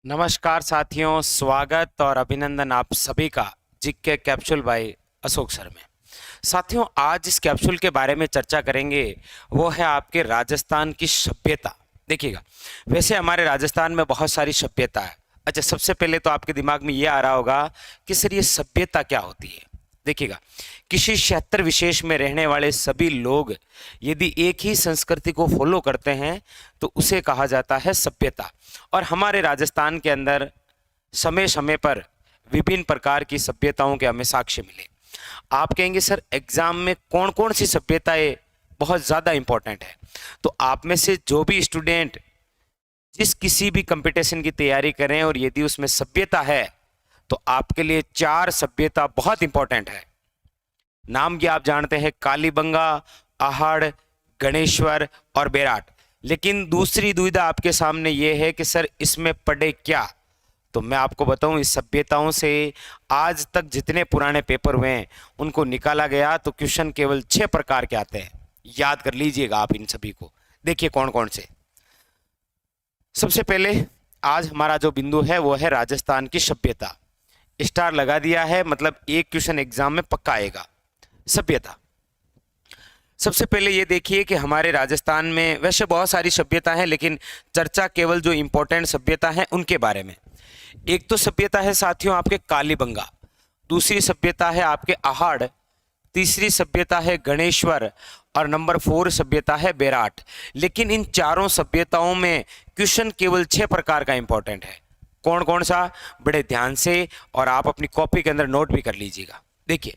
नमस्कार साथियों, स्वागत और अभिनंदन आप सभी का GK capsule by Ashok sir में। साथियों, आज इस कैप्सूल के बारे में चर्चा करेंगे, वो है आपके राजस्थान की सभ्यता। देखिएगा, वैसे हमारे राजस्थान में बहुत सारी सभ्यता है। अच्छा, सबसे पहले तो आपके दिमाग में ये आ रहा होगा कि सर ये सभ्यता क्या होती है। देखिएगा, किसी क्षेत्र विशेष में रहने वाले सभी लोग यदि एक ही संस्कृति को फॉलो करते हैं तो उसे कहा जाता है सभ्यता। और हमारे राजस्थान के अंदर समय समय पर विभिन्न प्रकार की सभ्यताओं के हमें साक्ष्य मिले। आप कहेंगे सर एग्जाम में कौन कौन सी सभ्यताएं बहुत ज़्यादा इंपॉर्टेंट है, तो आप में से जो भी स्टूडेंट जिस किसी भी कंपटीशन की तैयारी करें और यदि उसमें सभ्यता है तो आपके लिए 4 सभ्यता बहुत इंपॉर्टेंट है। नाम क्या आप जानते हैं? कालीबंगा, आहड़, गणेश्वर और बेराट। लेकिन दूसरी दुविधा आपके सामने ये है कि सर इसमें पढ़े क्या। तो मैं आपको बताऊं, इस सभ्यताओं से आज तक जितने पुराने पेपर हुए हैं उनको निकाला गया तो क्वेश्चन केवल 6 प्रकार के आते हैं। याद कर लीजिएगा आप इन सभी को। देखिए कौन कौन से। सबसे पहले आज हमारा जो बिंदु है वो है राजस्थान की सभ्यता। स्टार लगा दिया है, मतलब एक क्वेश्चन एग्जाम में पक्का आएगा। सभ्यता, सबसे पहले ये देखिए कि हमारे राजस्थान में वैसे बहुत सारी सभ्यता है, लेकिन चर्चा केवल जो इंपॉर्टेंट सभ्यता है उनके बारे में। एक तो सभ्यता है साथियों आपके कालीबंगा, दूसरी सभ्यता है आपके आहड़, तीसरी सभ्यता है गणेश्वर और नंबर 4 सभ्यता है बेराट। लेकिन इन चारों सभ्यताओं में क्वेश्चन केवल 6 प्रकार का इंपॉर्टेंट है। कौन कौन सा? बड़े ध्यान से, और आप अपनी कॉपी के अंदर नोट भी कर लीजिएगा। देखिए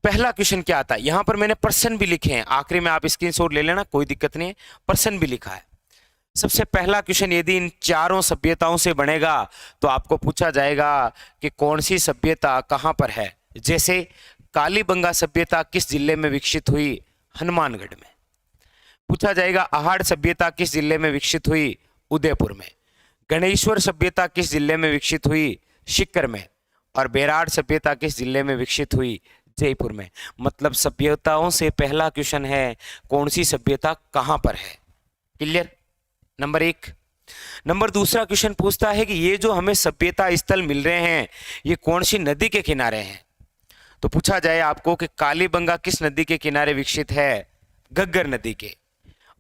पहला क्वेश्चन क्या आता है, यहां पर मैंने पर्सन भी लिखे हैं, आखिरी में आप स्क्रीनशॉट ले लेना, कोई दिक्कत नहीं है, पर्सन भी लिखा है। सबसे पहला क्वेश्चन यदि इन चारों सभ्यताओं से बनेगा तो आपको पूछा जाएगा कि कौन सी सभ्यता कहां पर है। जैसे कालीबंगा सभ्यता किस जिले में विकसित हुई? हनुमानगढ़ में। पूछा जाएगा आहड़ सभ्यता किस जिले में विकसित हुई? उदयपुर में। गणेश्वर सभ्यता किस जिले में विकसित हुई? सीकर में। और बेराट सभ्यता किस जिले में विकसित हुई? जयपुर में। मतलब सभ्यताओं से पहला क्वेश्चन है कौन सी सभ्यता कहां पर है। क्लियर? नंबर 1। नंबर दूसरा क्वेश्चन पूछता है कि ये जो हमें सभ्यता स्थल मिल रहे हैं ये कौन सी नदी के किनारे हैं। तो पूछा जाए आपको कि कालीबंगा किस नदी के किनारे विकसित है? घग्गर नदी के।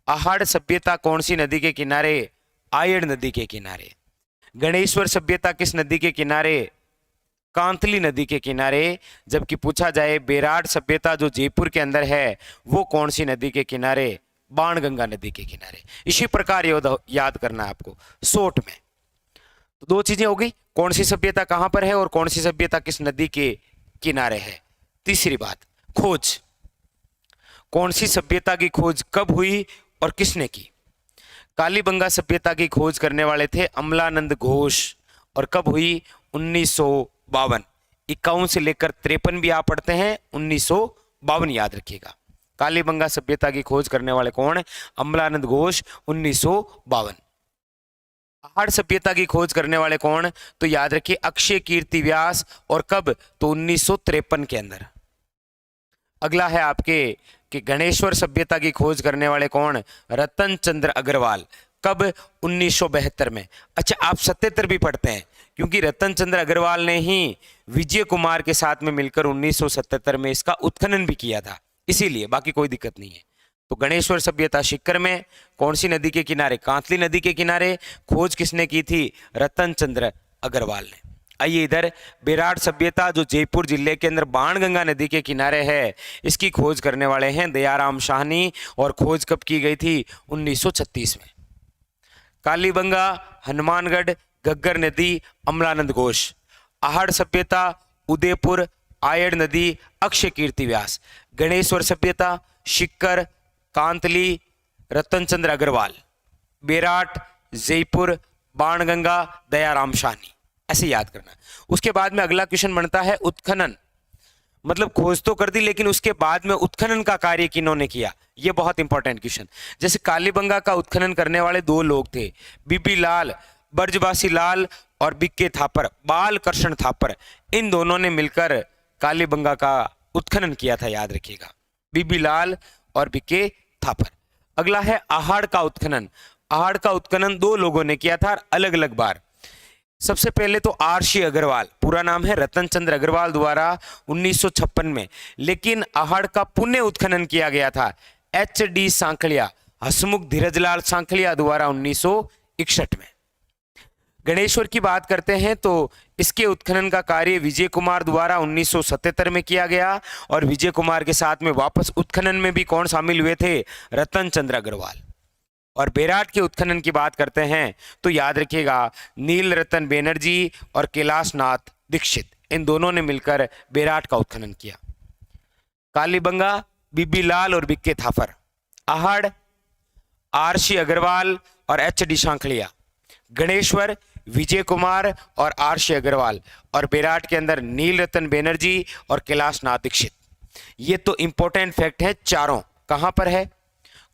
आहड़ सभ्यता कौन सी नदी के किनारे? आयड़ नदी के किनारे। गणेश्वर सभ्यता किस नदी के किनारे? कांतली नदी के किनारे। जबकि पूछा जाए बेराट सभ्यता जो जयपुर के अंदर है वो कौन सी नदी के किनारे? बाणगंगा नदी के किनारे। इसी प्रकार याद करना है आपको शॉर्ट में। तो 2 चीजें हो गई, कौन सी सभ्यता कहां पर है और कौन सी सभ्यता किस नदी के किनारे है। तीसरी बात, खोज। कौन सी सभ्यता की खोज कब हुई और किसने की? कालीबंगा सभ्यता की खोज करने वाले थे अमलानंद घोष, और कब हुई? 1952। 51 से लेकर 53 भी आप पढ़ते हैं, 1952 याद रखिएगा। कालीबंगा सभ्यता की खोज करने वाले कौन? अमलानंद घोष, 1952। आहड़ सभ्यता की खोज करने वाले कौन? तो याद रखिए अक्षय कीर्ति व्यास, और कब? तो 1953 के अंदर। अगला है आपके कि गणेश्वर सभ्यता की खोज करने वाले कौन? रतन चंद्र अग्रवाल, कब? 1972 में। अच्छा, आप 77 भी पढ़ते हैं क्योंकि रतन चंद्र अग्रवाल ने ही विजय कुमार के साथ में मिलकर 1977 में इसका उत्खनन भी किया था, इसीलिए, बाकी कोई दिक्कत नहीं है। तो गणेश्वर सभ्यता सीकर में, कौन सी नदी के किनारे? कांतली नदी के किनारे। खोज किसने की थी? रतन चंद्र अग्रवाल ने। आइए इधर, बेराट सभ्यता जो जयपुर जिले के अंदर बाणगंगा नदी के किनारे है, इसकी खोज करने वाले हैं दयाराम शाहनी, और खोज कब की गई थी? 1936 में। कालीबंगा, हनुमानगढ़, घग्गर नदी, अमलानंद घोष। आहड़ सभ्यता उदयपुर, आयड़ नदी, अक्षय कीर्ति व्यास। गणेश्वर सभ्यता सीकर, कांतली, रतन चंद्र अग्रवाल। बेराट जयपुर, बाणगंगा, दयाराम शाहनी। ऐसे याद करना। उसके बाद में अगला क्वेश्चन बनता है उत्खनन। मतलब खोज तो कर दी, लेकिन उसके बाद में उत्खनन का कार्य किन्होंने किया, ये बहुत इंपॉर्टेंट क्वेश्चन। जैसे कालीबंगा का उत्खनन करने वाले 2 लोग थे, बीबी लाल, ब्रजवासी लाल, और बिक्के थापर, बाल कृष्ण थापर। इन दोनों ने मिलकर कालीबंगा का उत्खनन किया था, याद रखिएगा, बीबी लाल और बिक्के थापर। अगला है आहड़ का उत्खनन। आहड़ का उत्खनन 2 लोगों ने किया था अलग अलग बार। सबसे पहले तो आर.सी. अग्रवाल, पूरा नाम है रतन चंद्र अग्रवाल, द्वारा 1956 में। लेकिन आहड़ का पुण्य उत्खनन किया गया था H.D. सांखलिया, हसमुख धीरजलाल सांखलिया, द्वारा 1961 में। गणेश्वर की बात करते हैं तो इसके उत्खनन का कार्य विजय कुमार द्वारा 1977 में किया गया, और विजय कुमार के साथ में वापस उत्खनन में भी कौन शामिल हुए थे? रतन चंद्र अग्रवाल। और बेराट के उत्खनन की बात करते हैं तो याद रखिएगा नील रतन बैनर्जी और कैलाश नाथ दीक्षित, इन दोनों ने मिलकर बेराट का उत्खनन किया। कालीबंगा बीबी लाल और बिक्के थापर, आहड़ आर.सी. अग्रवाल और H.D. सांखलिया, गणेश्वर विजय कुमार और आर.सी. अग्रवाल, और बेराट के अंदर नील रतन बैनर्जी और कैलाश नाथ दीक्षित। ये तो इंपॉर्टेंट फैक्ट है चारों। कहां पर है,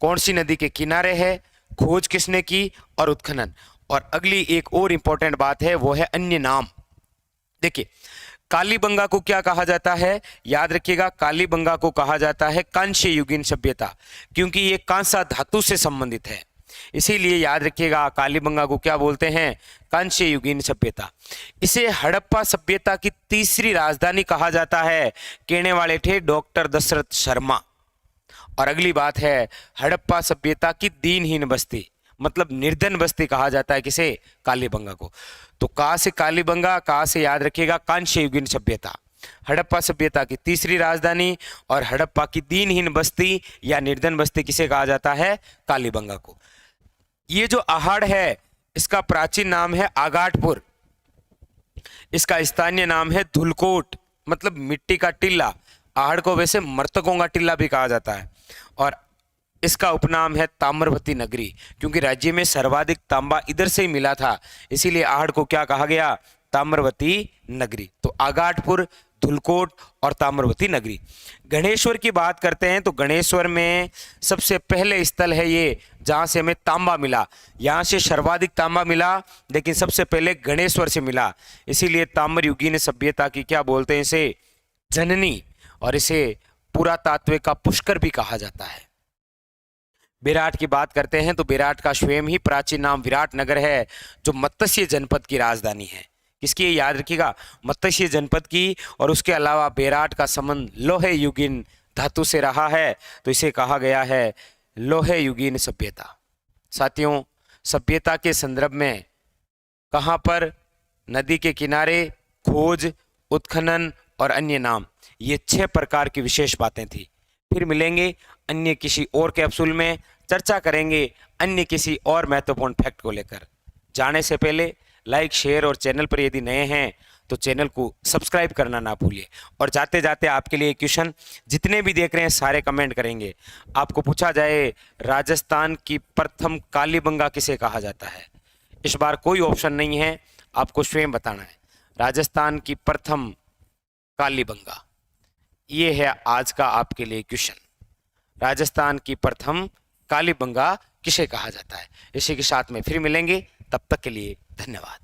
कौन सी नदी के किनारे है, खोज किसने की, और उत्खनन। और अगली एक और इंपॉर्टेंट बात है, वो है अन्य नाम। देखिए कालीबंगा को क्या कहा जाता है? याद रखिएगा कालीबंगा को कहा जाता है कांस्य युगीन सभ्यता, क्योंकि ये कांसा धातु से संबंधित है, इसीलिए याद रखिएगा कालीबंगा को क्या बोलते हैं? कांस्य युगीन सभ्यता। इसे हड़प्पा सभ्यता की तीसरी राजधानी कहा जाता है, कहने वाले थे डॉक्टर दशरथ शर्मा। और अगली बात है हड़प्पा सभ्यता की दीनहीन बस्ती, मतलब निर्धन बस्ती कहा जाता है किसे? कालीबंगा को। तो कहां से कालीबंगा, कहां से याद रखिएगा कांस्य युगीन सभ्यता। हड़प्पा सभ्यता की तीसरी राजधानी और हड़प्पा की दीनहीन बस्ती या निर्धन बस्ती किसे कहा जाता है? कालीबंगा को। ये जो आहड़ है इसका प्राचीन नाम है आगाटपुर, इसका स्थानीय नाम है धुलकोट, मतलब मिट्टी का टिल्ला। आहड़ को वैसे मर्तकों का टिल्ला भी कहा जाता है। और इसका उपनाम है ताम्रवती नगरी, क्योंकि राज्य में सर्वाधिक तांबा इधर से ही मिला था, इसीलिए आहड़ को क्या कहा गया? ताम्रवती नगरी। तो आगाटपुर, धुलकोट और ताम्रवती नगरी। गणेश्वर की बात करते हैं तो गणेश्वर में सबसे पहले स्थल है ये जहां से हमें तांबा मिला। यहां से सर्वाधिक तांबा मिला, लेकिन सबसे पहले गणेश्वर से मिला, इसीलिए ताम्रयुगीन सभ्यता की क्या बोलते हैं इसे? जननी। और इसे पुरातात्विक का पुष्कर भी कहा जाता है। बेराट की बात करते हैं तो बेराट का स्वयं ही प्राचीन नाम विराट नगर है, जो मत्स्य जनपद की राजधानी है। किसकी है? याद रखिएगा मत्स्य जनपद की। और उसके अलावा बेराट का संबंध लोहे युगीन धातु से रहा है, तो इसे कहा गया है लोहे युगीन सभ्यता। साथियों, सभ्यता के संदर्भ में कहां पर? नदी के किनारे, खोज, उत्खनन और अन्य नाम, ये 6 प्रकार की विशेष बातें थी। फिर मिलेंगे अन्य किसी और कैप्सूल में, चर्चा करेंगे अन्य किसी और महत्वपूर्ण फैक्ट को लेकर। जाने से पहले लाइक, शेयर और चैनल पर यदि नए हैं तो चैनल को सब्सक्राइब करना ना भूलिए। और जाते जाते आपके लिए क्वेश्चन, जितने भी देख रहे हैं सारे कमेंट करेंगे। आपको पूछा जाए राजस्थान की प्रथम कालीबंगा किसे कहा जाता है? इस बार कोई ऑप्शन नहीं है, आपको स्वयं बताना है। राजस्थान की प्रथम कालीबंगा, ये है आज का आपके लिए क्वेश्चन। राजस्थान की प्रथम कालीबंगा किसे कहा जाता है? इसी के साथ में फिर मिलेंगे, तब तक के लिए धन्यवाद।